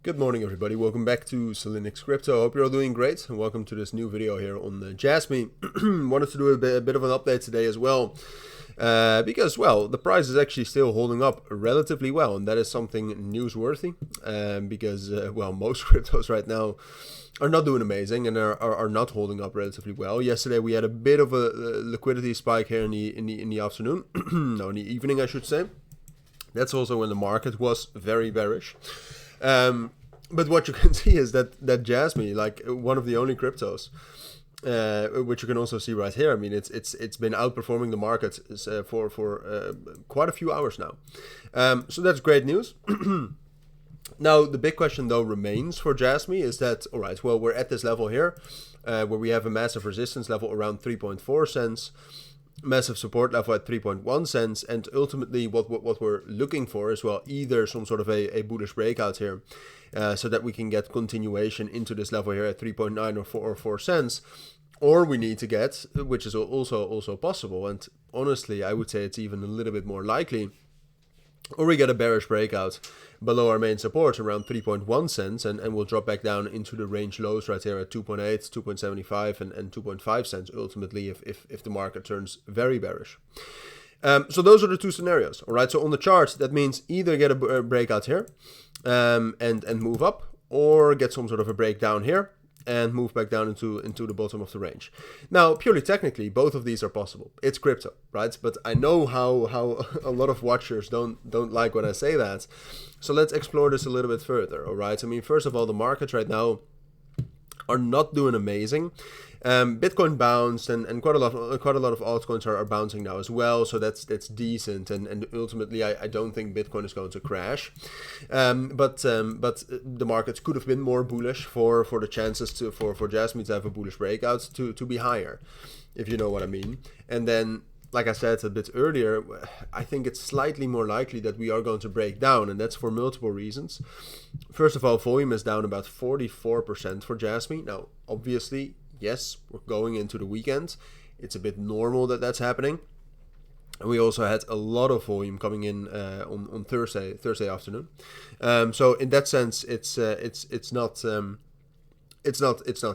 Good morning, everybody. Welcome back to Cilinix Crypto. Hope you're all doing great, and welcome to this new video here on Jasmy. Wanted to do a bit of an update today as well, because, well, the price is actually still holding up relatively well, and that is something newsworthy, because, well, most cryptos right now are not doing amazing and are not holding up relatively well. Yesterday we had a bit of a liquidity spike here in the afternoon, no, in the evening, I should say. That's also when the market was very bearish. But what you can see is that Jasmy, like one of the only cryptos, which you can also see right here. I mean, it's been outperforming the market for quite a few hours now. So that's great news. Now the big question though remains for Jasmy is that, all right, well, we're at this level here, where we have a massive resistance level around 3.4 cents. Massive support level at 3.1 cents, and ultimately what we're looking for is, well, either some sort of a bullish breakout here, so that we can get continuation into this level here at 3.9 or 4 cents, or we need to get, which is also possible, and honestly I would say it's even a little bit more likely, or we get a bearish breakout below our main support around 3.1 cents and we'll drop back down into the range lows right here at 2.8, 2.75 and 2.5 cents ultimately if the market turns very bearish. So those are the two scenarios. All right, so on the chart that means either get a breakout here and move up, or get some sort of a breakdown here and move back down into the bottom of the range. Now, purely technically, both of these are possible. It's crypto, right? But I know how a lot of watchers don't like when I say that. So let's explore this a little bit further, all right? I mean, first of all, the markets right now are not doing amazing. Bitcoin bounced, and quite a lot of altcoins are bouncing now as well, so that's decent, and ultimately I don't think Bitcoin is going to crash, but the markets could have been more bullish for the chances for Jasmy to have a bullish breakout to be higher, if you know what I mean. And then, like I said a bit earlier, I think it's slightly more likely that we are going to break down, and that's for multiple reasons. First of all, volume is down about 44% for Jasmy. Now, obviously, yes, we're going into the weekend. It's a bit normal that that's happening. And we also had a lot of volume coming in on Thursday afternoon. So in that sense, it's not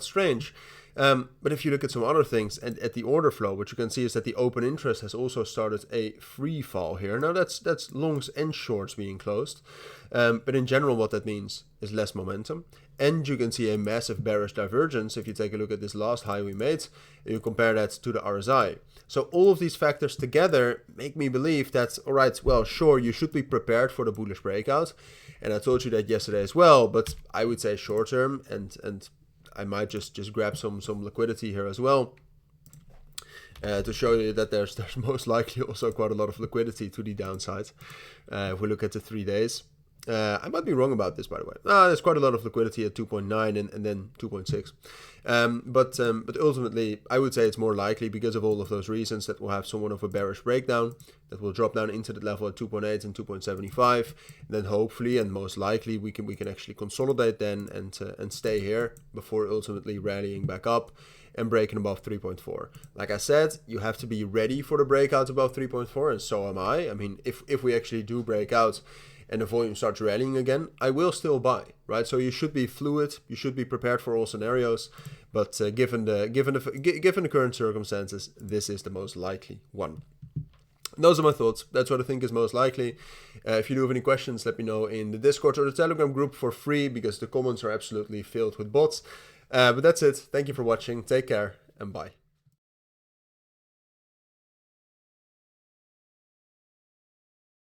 strange. But if you look at some other things and at the order flow, what you can see is that the open interest has also started a free fall here. Now that's longs and shorts being closed. But in general, what that means is less momentum. And you can see a massive bearish divergence if you take a look at this last high we made, and you compare that to the RSI. So all of these factors together make me believe that, all right, well, sure, you should be prepared for the bullish breakout. And I told you that yesterday as well, but I would say short term, and I might just grab some liquidity here as well, to show you that there's most likely also quite a lot of liquidity to the downside. If we look at the 3 days, I might be wrong about this, by the way. There's quite a lot of liquidity at 2.9 and then 2.6. But ultimately, I would say it's more likely, because of all of those reasons, that we'll have somewhat of a bearish breakdown, that will drop down into the level at 2.8 and 2.75. Then hopefully and most likely we can actually consolidate then and stay here before ultimately rallying back up and breaking above 3.4. Like I said, you have to be ready for the breakout above 3.4, and so am I. I mean, if we actually do break out and the volume starts rallying again, I will still buy, right? So you should be fluid, you should be prepared for all scenarios, but given the current circumstances, this is the most likely one. Those are my thoughts. That's what I think is most likely. If you do have any questions, let me know in the Discord or the Telegram group for free, because the comments are absolutely filled with bots. But that's it. Thank you for watching. Take care and bye.